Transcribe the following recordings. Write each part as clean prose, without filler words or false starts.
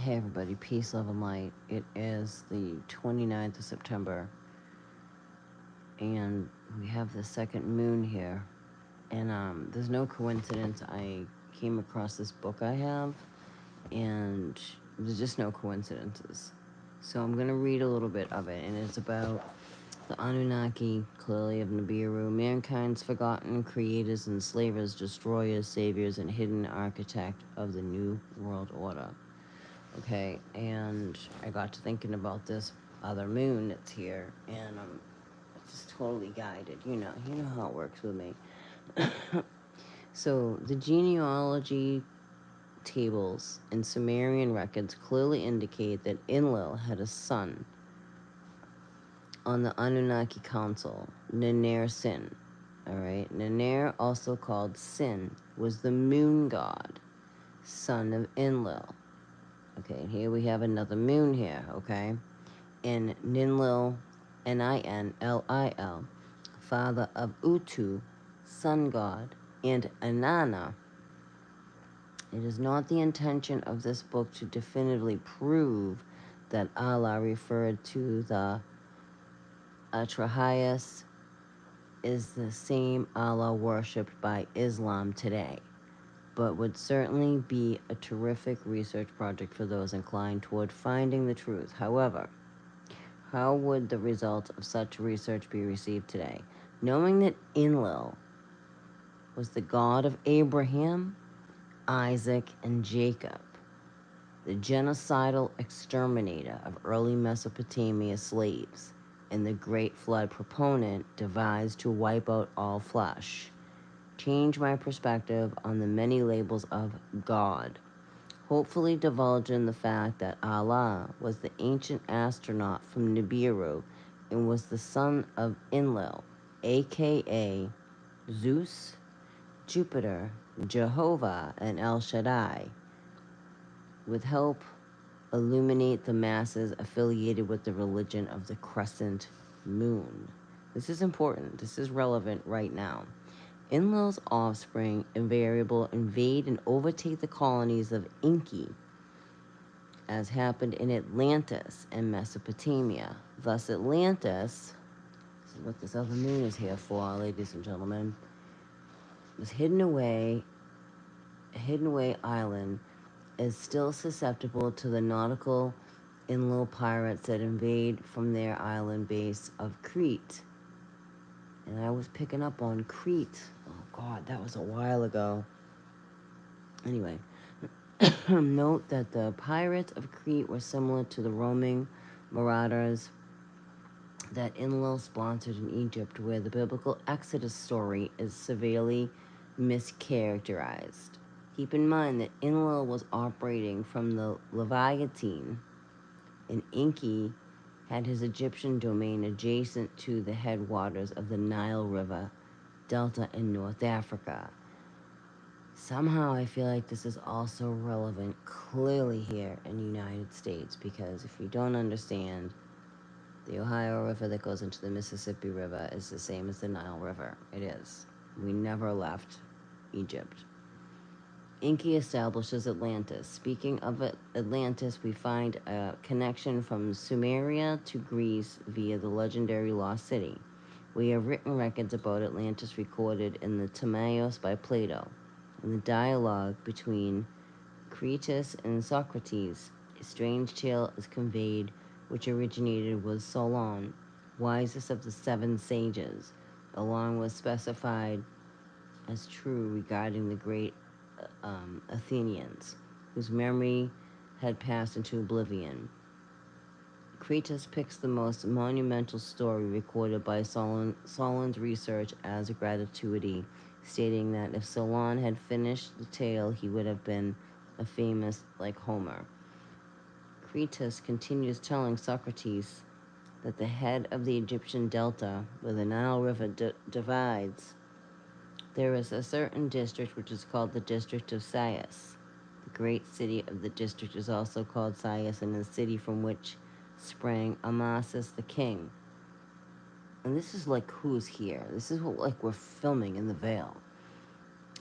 Hey everybody, peace, love, and light. It is the 29th of September, and we have the second moon here. And there's no coincidence. I came across this book I have, and there's just no coincidences. So I'm going to read a little bit of it, and it's about the Anunnaki, clearly of Nibiru, mankind's forgotten creators, enslavers, destroyers, saviors, and hidden architect of the New World Order. Okay, and I got to thinking about this other moon that's here, and it's just totally guided. You know how it works with me. So the genealogy tables in Sumerian records clearly indicate that Enlil had a son on the Anunnaki council, Naner Sin. All right, Naner, also called Sin, was the moon god, son of Enlil. Okay, here we have another moon here, okay? And Ninlil, Ninlil, father of Utu, sun god, and Anana. It is not the intention of this book to definitively prove that Allah referred to the Atrahasis is the same Allah worshipped by Islam today, but would certainly be a terrific research project for those inclined toward finding the truth. However, how would the results of such research be received today? Knowing that Enlil was the God of Abraham, Isaac, and Jacob, the genocidal exterminator of early Mesopotamia slaves, and the Great Flood proponent devised to wipe out all flesh, change my perspective on the many labels of God, hopefully divulging the fact that Allah was the ancient astronaut from Nibiru and was the son of Enlil, aka Zeus, Jupiter, Jehovah, and El Shaddai, with help illuminate the masses affiliated with the religion of the crescent moon. This is important. This is relevant right now. Enlil's offspring invariable invade and overtake the colonies of Enki, as happened in Atlantis and Mesopotamia. Thus, Atlantis, this is what this other moon is here for, ladies and gentlemen, this hidden away island is still susceptible to the nautical Enlil pirates that invade from their island base of Crete. And I was picking up on Crete. Oh God, that was a while ago. Anyway, note that the pirates of Crete were similar to the roaming marauders that Enlil sponsored in Egypt, where the biblical Exodus story is severely mischaracterized. Keep in mind that Enlil was operating from the Leviathan, and Enki had his Egyptian domain adjacent to the headwaters of the Nile River Delta in North Africa. Somehow I feel like this is also relevant clearly here in the United States, because if you don't understand, the Ohio River that goes into the Mississippi River is the same as the Nile River. It is. We never left Egypt. Enki establishes Atlantis. Speaking of Atlantis, we find a connection from Sumeria to Greece via the legendary Lost City. We have written records about Atlantis recorded in the Timaeus by Plato. In the dialogue between Critias and Socrates, a strange tale is conveyed which originated with Solon, wisest of the seven sages, along with specified as true regarding the great Athenians, whose memory had passed into oblivion. Critias picks the most monumental story recorded by Solon's research as a gratuity, stating that if Solon had finished the tale, he would have been a famous like Homer. Critias continues telling Socrates that the head of the Egyptian delta, where the Nile River divides, there is a certain district which is called the district of Sais. The great city of the district is also called Sais, and the city from which sprang Amasis the king. And this is like who's here. This is what like we're filming in the Veil.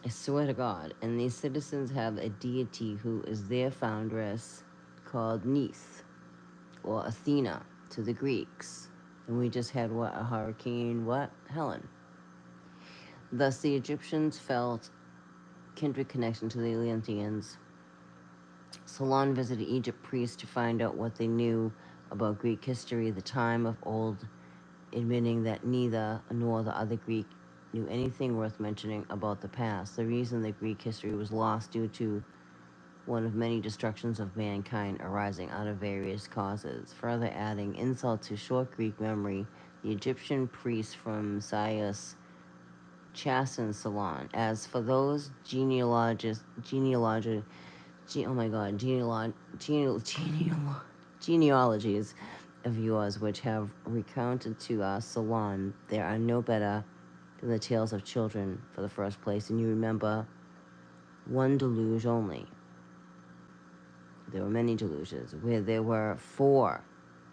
I swear to God. And these citizens have a deity who is their foundress, called Neith, or Athena to the Greeks. And we just had what? A hurricane, what? Helen. Thus the Egyptians felt kindred connection to the Atlanteans. Solon visited Egypt priests to find out what they knew about Greek history, the time of old, admitting that neither nor the other Greek knew anything worth mentioning about the past. The reason that Greek history was lost due to one of many destructions of mankind arising out of various causes. Further adding insult to short Greek memory, the Egyptian priest from Sais chastened Solon. As for those genealogies of yours which have recounted to us, Solon, there are no better than the tales of children for the first place, and you remember one deluge only. There were many deluges, where there were 4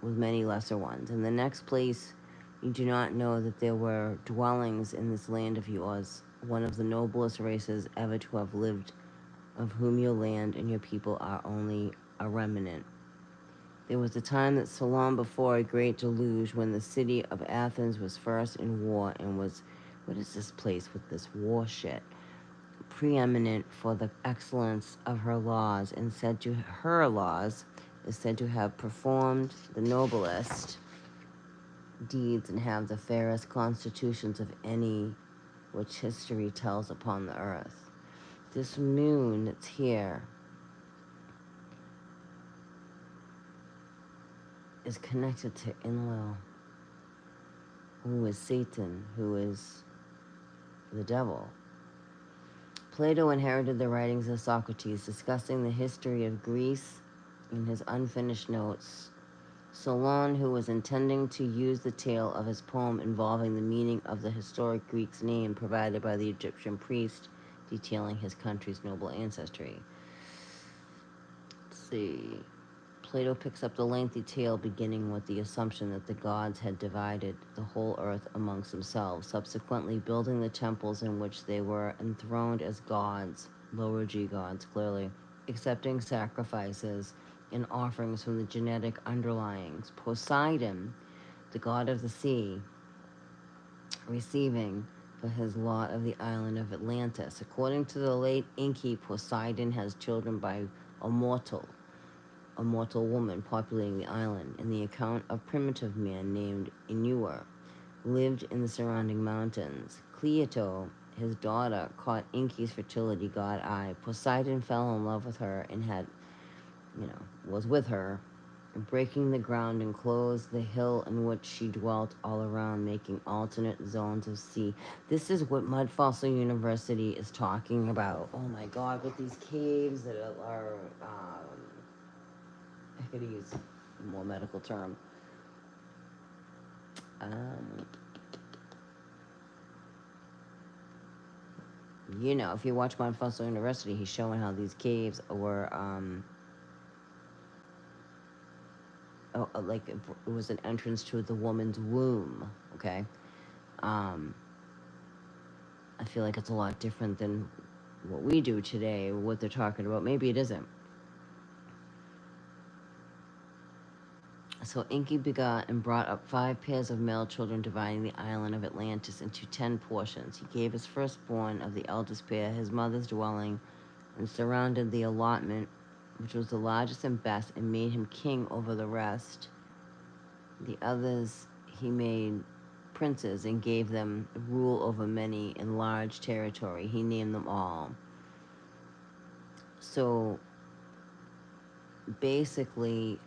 with many lesser ones. In the next place, you do not know that there were dwellings in this land of yours, one of the noblest races ever to have lived, of whom your land and your people are only a remnant. There was a time that so long before a great deluge, when the city of Athens was first in war and was, what is this place with this war shit? Preeminent for the excellence of her laws, and said to her laws is said to have performed the noblest deeds and have the fairest constitutions of any which history tells upon the earth. This moon that's here is connected to Enlil, who is Satan, who is the devil. Plato inherited the writings of Socrates, discussing the history of Greece in his unfinished notes. Solon, who was intending to use the tale of his poem involving the meaning of the historic Greek's name provided by the Egyptian priest, detailing his country's noble ancestry. Let's see. Plato picks up the lengthy tale beginning with the assumption that the gods had divided the whole earth amongst themselves, subsequently building the temples in which they were enthroned as gods, lower G gods clearly, accepting sacrifices and offerings from the genetic underlyings. Poseidon, the god of the sea, receiving for his lot of the island of Atlantis. According to the late Enki, Poseidon has children by a mortal woman populating the island. In the account of primitive man named Enlil, lived in the surrounding mountains. Cleito, his daughter, caught Enki's fertility god eye. Poseidon fell in love with her and was with her, breaking the ground enclosed the hill in which she dwelt all around, making alternate zones of sea. This is what Mud Fossil University is talking about. Oh my God, with these caves that are I could use a more medical term. If you watch Mount Fossil University, he's showing how these caves were, like it was an entrance to the woman's womb, okay? I feel like it's a lot different than what we do today, what they're talking about. Maybe it isn't. So Enki begot and brought up 5 pairs of male children, dividing the island of Atlantis into 10 portions. He gave his firstborn of the eldest pair his mother's dwelling, and surrounded the allotment, which was the largest and best, and made him king over the rest. The others he made princes and gave them rule over many in large territory. He named them all. So basically,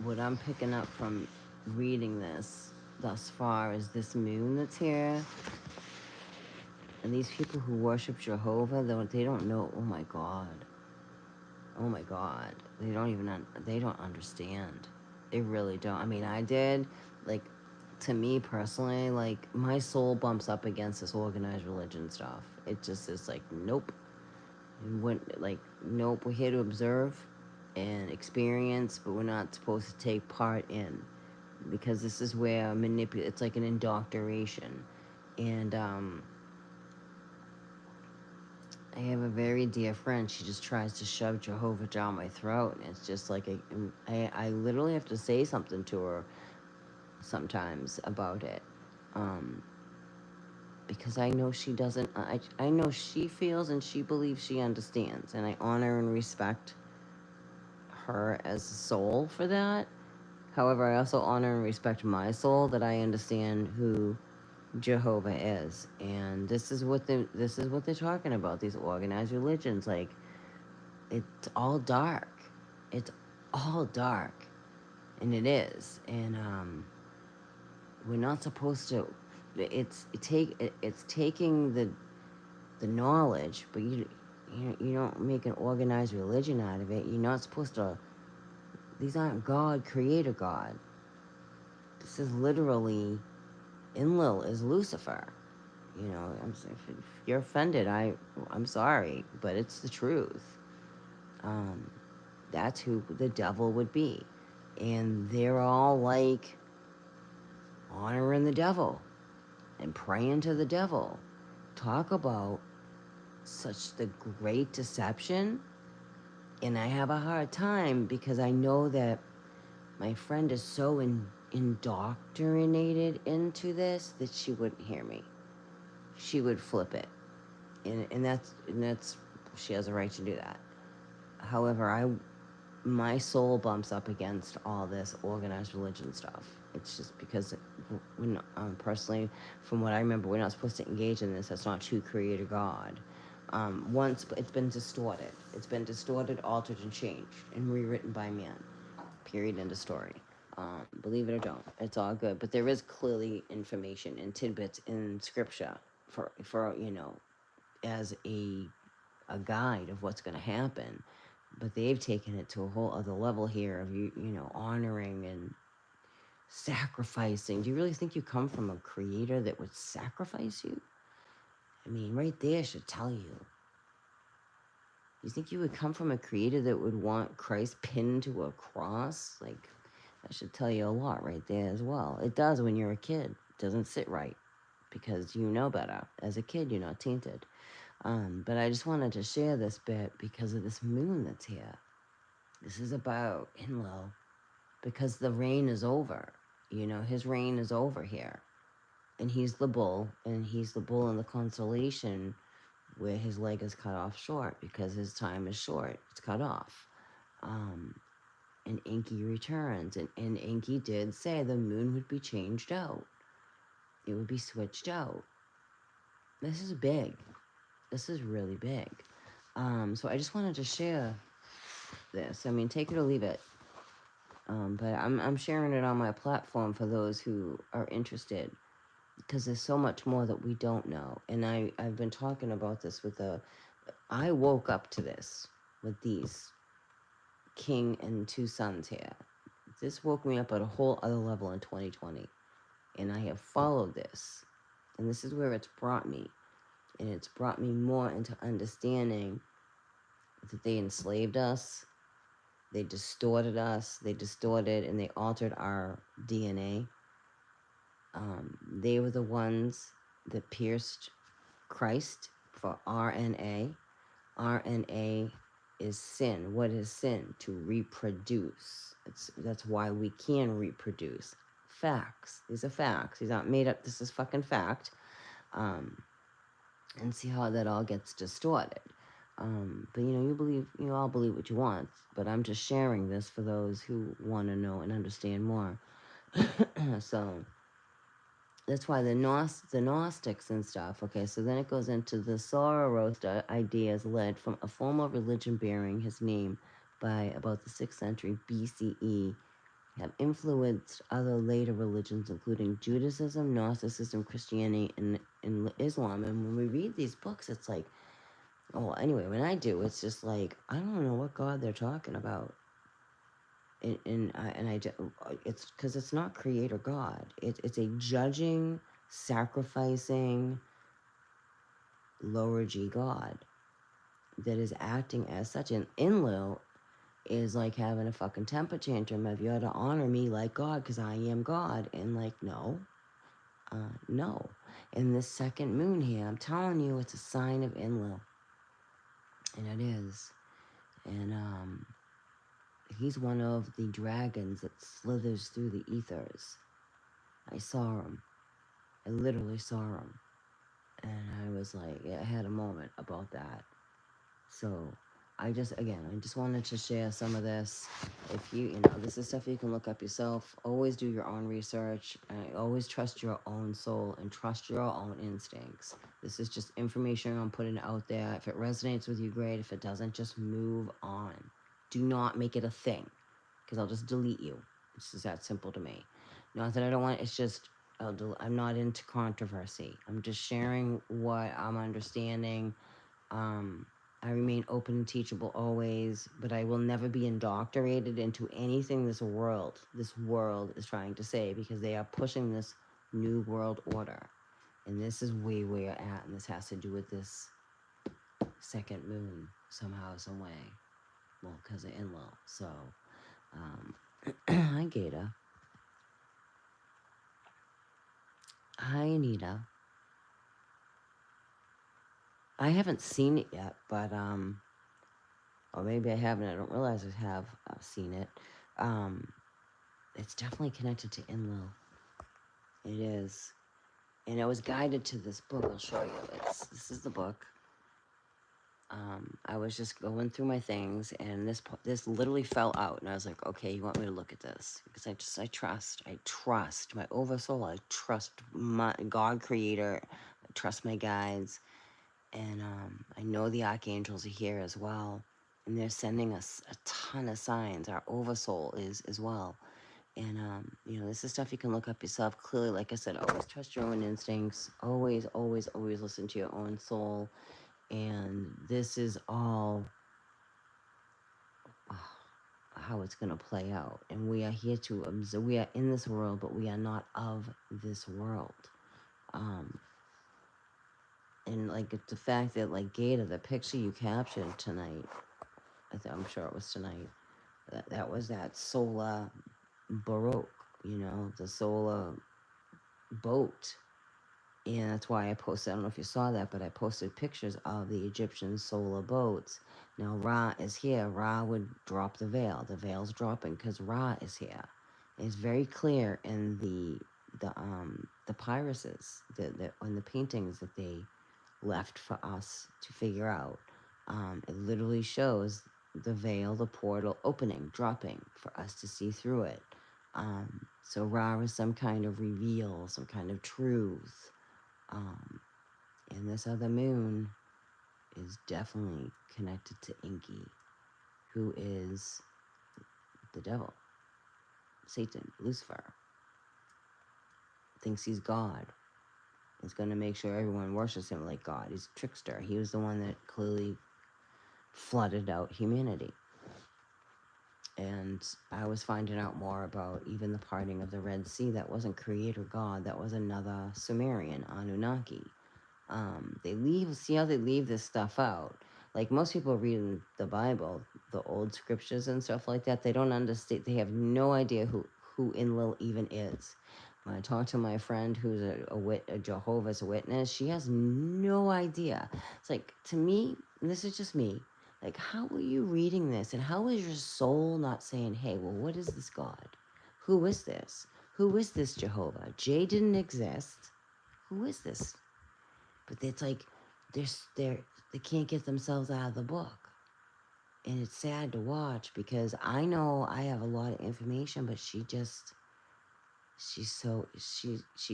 what I'm picking up from reading this thus far is this moon that's here. And these people who worship Jehovah, they don't know, oh my God. They don't understand. They really don't. I mean, I did, like, to me personally, like, my soul bumps up against this organized religion stuff. It just is like, nope. Nope, we're here to observe and experience, but we're not supposed to take part in, because this is where it's like an indoctrination. And I have a very dear friend. She just tries to shove Jehovah down my throat, and it's just like I literally have to say something to her sometimes about it, um, because I know she doesn't. I know she feels and she believes she understands, and I honor and respect her as a soul for that. However, I also honor and respect my soul that I understand who Jehovah is, and this is what they're talking about. These organized religions, like it's all dark. It's all dark, and it is. And we're not supposed to. It's taking the knowledge, but you don't make an organized religion out of it. You're not supposed to. These aren't God, Creator God. This is literally Enlil is Lucifer. If you're offended, I'm sorry, but it's the truth. Um, that's who the devil would be, and they're all like honoring the devil and praying to the devil. Talk about such the great deception, and I have a hard time because I know that my friend is so indoctrinated into this that she wouldn't hear me. She would flip it, and that's she has a right to do that. However, my soul bumps up against all this organized religion stuff. It's just because, personally, from what I remember, we're not supposed to engage in this. That's not true Creator God. Once it's been distorted. It's been distorted, altered, and changed, and rewritten by man. Period. End of story. Believe it or don't, it's all good. But there is clearly information and tidbits in Scripture for as a guide of what's going to happen. But they've taken it to a whole other level here of honoring and sacrificing. Do you really think you come from a creator that would sacrifice you? I mean, right there should tell you. You think you would come from a creator that would want Christ pinned to a cross? Like, that should tell you a lot right there as well. It does when you're a kid. It doesn't sit right because you know better. As a kid, you're not tainted. But I just wanted to share this bit because of this moon that's here. This is about Enlil because the reign is over. His reign is over here. And he's the bull, and he's the bull in the constellation where his leg is cut off short because his time is short. It's cut off. And Enki returns. And Enki did say the moon would be changed out. It would be switched out. This is big. This is really big. So I just wanted to share this. I mean, take it or leave it. But I'm sharing it on my platform for those who are interested because there's so much more that we don't know. And I've been talking about this I woke up to this with these king and two sons here. This woke me up at a whole other level in 2020. And I have followed this. And this is where it's brought me. And it's brought me more into understanding that they enslaved us. They distorted us. They distorted and they altered our DNA. They were the ones that pierced Christ for RNA. RNA is sin. What is sin? To reproduce. That's why we can reproduce. Facts. These are facts. These aren't made up. This is fucking fact. And see how that all gets distorted. But you all believe what you want, but I'm just sharing this for those who want to know and understand more. So that's why the Gnostics and stuff. Okay, so then it goes into the Zoroaster ideas led from a formal religion bearing his name by about the 6th century BCE, have influenced other later religions, including Judaism, Gnosticism, Christianity, and Islam. And when we read these books, it's like, well, anyway, when I do, it's just like, I don't know what God they're talking about. It's because it's not Creator God. It's a judging, sacrificing, lower G God that is acting as such. And Enlil is like having a fucking temper tantrum of you ought to honor me like God because I am God. And like, no. And this second moon here, I'm telling you, it's a sign of Enlil. And it is. And he's one of the dragons that slithers through the ethers. I saw him. I literally saw him. And I was like, I had a moment about that. So I just wanted to share some of this. If this is stuff you can look up yourself. Always do your own research. And always trust your own soul and trust your own instincts. This is just information I'm putting out there. If it resonates with you, great. If it doesn't, just move on. Do not make it a thing, because I'll just delete you. It's just that simple to me. Not that I don't want. It's just I'm not into controversy. I'm just sharing what I'm understanding. I remain open and teachable always, but I will never be indoctrinated into anything this world is trying to say, because they are pushing this new world order. And this is way where you're at, and this has to do with this second moon somehow, some way. Well, because of Enlil. So, hi, Gata. Hi, Anita. I haven't seen it yet, but, or maybe I haven't. I don't realize I have seen it. It's definitely connected to Enlil. It is. And I was guided to this book. I'll show you. This is the book. I was just going through my things, and this literally fell out, and I was like, okay, you want me to look at this? Because I trust my oversoul. I trust my God Creator. I trust my guides, and I know the archangels are here as well, and they're sending us a ton of signs. Our oversoul is as well. And, this is stuff you can look up yourself. Clearly, like I said, always trust your own instincts. Always, always, always listen to your own soul. And this is all how it's going to play out. And we are here to observe. We are in this world, but we are not of this world. And, like, it's the fact that, like, Gata, the picture you captured tonight, I'm sure it was tonight, that was that solar baroque, the solar boat. And that's why I posted, I don't know if you saw that, but I posted pictures of the Egyptian solar boats. Now Ra is here. Ra would drop the veil. The veil's dropping because Ra is here. And it's very clear in the piracies, in the paintings that they left for us to figure out. It literally shows the veil, the portal opening, dropping for us to see through it. So Ra is some kind of reveal, some kind of truth. And this other moon is definitely connected to Inky, who is the devil, Satan, Lucifer. Thinks he's God. He's going to make sure everyone worships him like God. He's a trickster. He was the one that clearly flooded out humanity. And I was finding out more about even the parting of the Red Sea. That wasn't Creator God. That was another Sumerian, Anunnaki. See how they leave this stuff out. Like most people reading the Bible, the old scriptures and stuff like that, they don't understand. They have no idea who Enlil even is. When I talk to my friend who's a Jehovah's Witness, she has no idea. It's like, to me, and this is just me, like, how are you reading this? And how is your soul not saying, hey, well, what is this God? Who is this? Who is this Jehovah? Jay didn't exist. Who is this? But it's like they can't get themselves out of the book. And it's sad to watch, because I know I have a lot of information, but she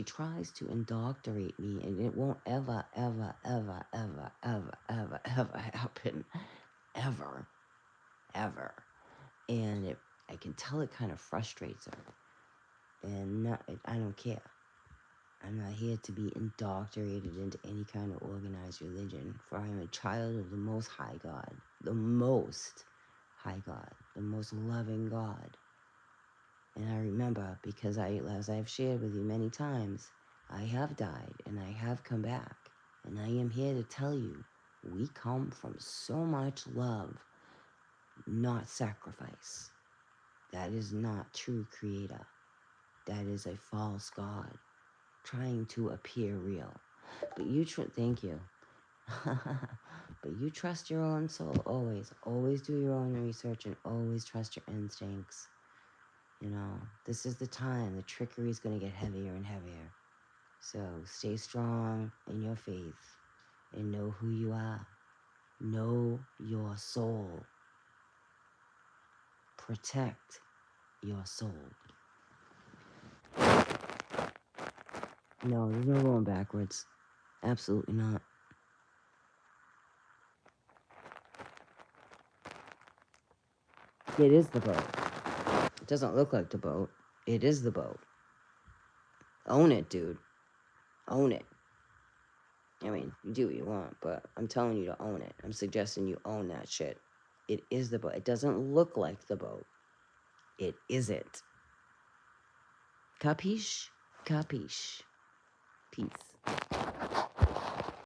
tries to indoctrinate me, and it won't ever, ever, ever, ever, ever, ever, ever happen. Ever. Ever. And I can tell it kind of frustrates her. And I don't care. I'm not here to be indoctrinated into any kind of organized religion, for I am a child of the Most High God, the Most High God, the most loving God. And I remember, because as I've shared with you many times, I have died and I have come back. And I am here to tell you, we come from so much love, not sacrifice. That is not true Creator. That is a false God, trying to appear real. But thank you. But you trust your own soul, always. Always do your own research and always trust your instincts. You know, this is the time. The trickery is going to get heavier and heavier. So stay strong in your faith and know who you are. Know your soul. Protect your soul. No, there's no going backwards. Absolutely not. It is the boat. It doesn't look like the boat. It is the boat. Own it, dude. Own it. I mean, you do what you want, but I'm telling you to own it. I'm suggesting you own that shit. It is the boat. It doesn't look like the boat. It is it. Capiche? Capiche. Peace.